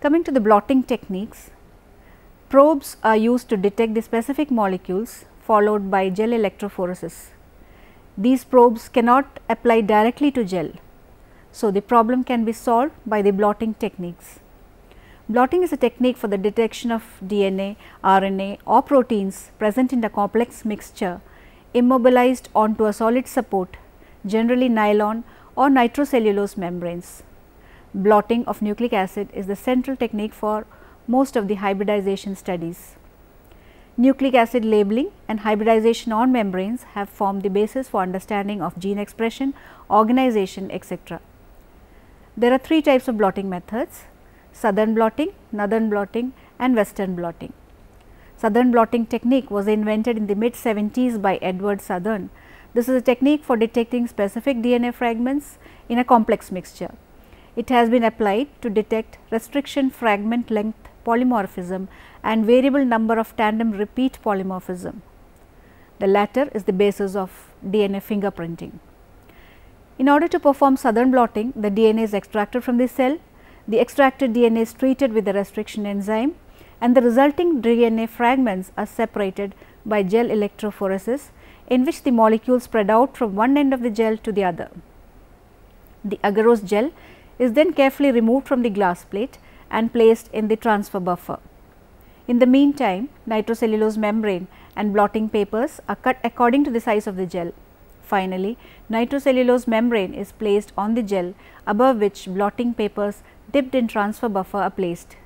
Coming to the blotting techniques, probes are used to detect the specific molecules followed by gel electrophoresis. These probes cannot apply directly to gel, so the problem can be solved by the blotting techniques. Blotting is a technique for the detection of DNA, RNA or proteins present in a complex mixture immobilized onto a solid support, generally nylon or nitrocellulose membranes. Blotting of nucleic acid is the central technique for most of the hybridization studies. Nucleic acid labeling and hybridization on membranes have formed the basis for understanding of gene expression, organization, etc. There are three types of blotting methods: southern blotting, northern blotting and western blotting. Southern blotting technique was invented in the mid 70s by Edward Southern. This is a technique for detecting specific DNA fragments in a complex mixture. It has been applied to detect restriction fragment length polymorphism and variable number of tandem repeat polymorphism. The latter is the basis of DNA fingerprinting. In order to perform southern blotting, the DNA is extracted from the cell. The extracted DNA is treated with the restriction enzyme and the resulting DNA fragments are separated by gel electrophoresis, in which the molecules spread out from one end of the gel to the other. The agarose gel is then carefully removed from the glass plate and placed in the transfer buffer. In the meantime, nitrocellulose membrane and blotting papers are cut according to the size of the gel. Finally, nitrocellulose membrane is placed on the gel, above which blotting papers dipped in transfer buffer are placed.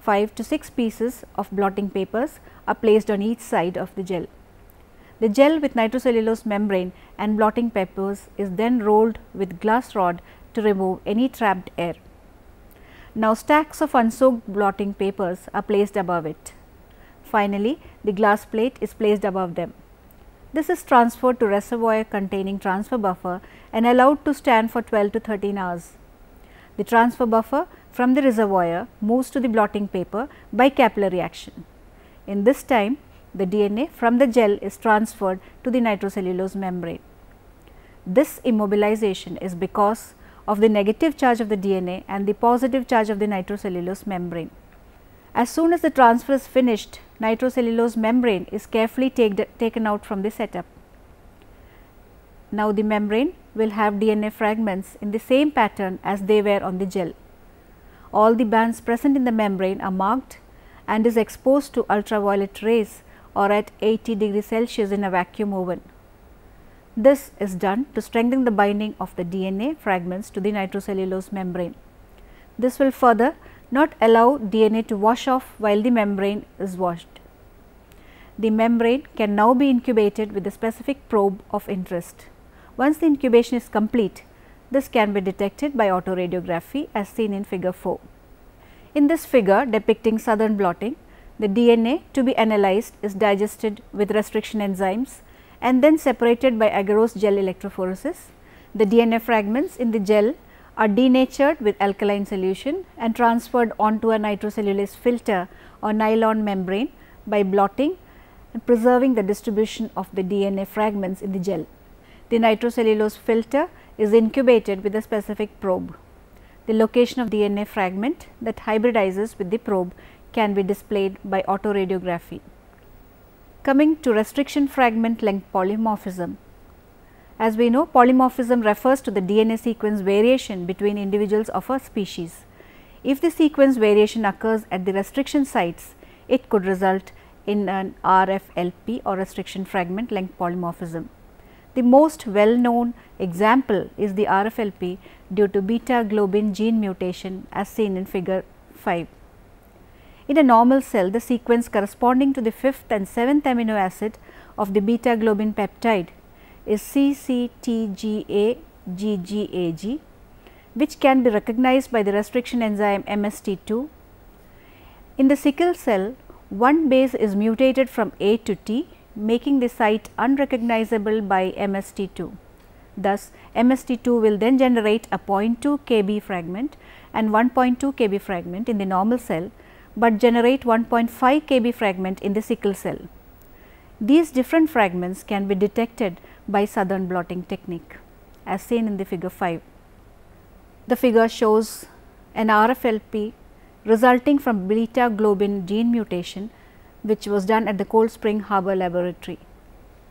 5 to 6 pieces of blotting papers are placed on each side of the gel. The gel with nitrocellulose membrane and blotting papers is then rolled with glass rod to remove any trapped air. Now, stacks of unsoaked blotting papers are placed above it. Finally, the glass plate is placed above them. This is transferred to reservoir containing transfer buffer and allowed to stand for 12 to 13 hours. The transfer buffer from the reservoir moves to the blotting paper by capillary action. In this time, the DNA from the gel is transferred to the nitrocellulose membrane. This immobilization is because of the negative charge of the DNA and the positive charge of the nitrocellulose membrane. As soon as the transfer is finished, nitrocellulose membrane is carefully taken out from the setup. Now, the membrane will have DNA fragments in the same pattern as they were on the gel. All the bands present in the membrane are marked and is exposed to ultraviolet rays or at 80 degrees Celsius in a vacuum oven. This is done to strengthen the binding of the DNA fragments to the nitrocellulose membrane. This will further not allow DNA to wash off while the membrane is washed. The membrane can now be incubated with a specific probe of interest. Once the incubation is complete, this can be detected by autoradiography as seen in figure 4. In this figure depicting southern blotting, the DNA to be analyzed is digested with restriction enzymes and then separated by agarose gel electrophoresis. The DNA fragments in the gel are denatured with alkaline solution and transferred onto a nitrocellulose filter or nylon membrane by blotting and preserving the distribution of the DNA fragments in the gel. The nitrocellulose filter is incubated with a specific probe. The location of DNA fragment that hybridizes with the probe can be displayed by autoradiography. Coming to restriction fragment length polymorphism. As we know, polymorphism refers to the DNA sequence variation between individuals of a species. If the sequence variation occurs at the restriction sites, it could result in an RFLP or restriction fragment length polymorphism. The most well known example is the RFLP due to beta globin gene mutation as seen in figure 5. In a normal cell, the sequence corresponding to the 5th and 7th amino acid of the beta globin peptide is CCTGA-GGAG, which can be recognized by the restriction enzyme MST2. In the sickle cell, one base is mutated from A to T, making the site unrecognizable by MST2. Thus, MST2 will then generate a 0.2 kb fragment and 1.2 kb fragment in the normal cell, but generate 1.5 kb fragment in the sickle cell. These different fragments can be detected by southern blotting technique as seen in the figure 5. The figure shows an RFLP resulting from beta globin gene mutation, which was done at the Cold Spring Harbor Laboratory.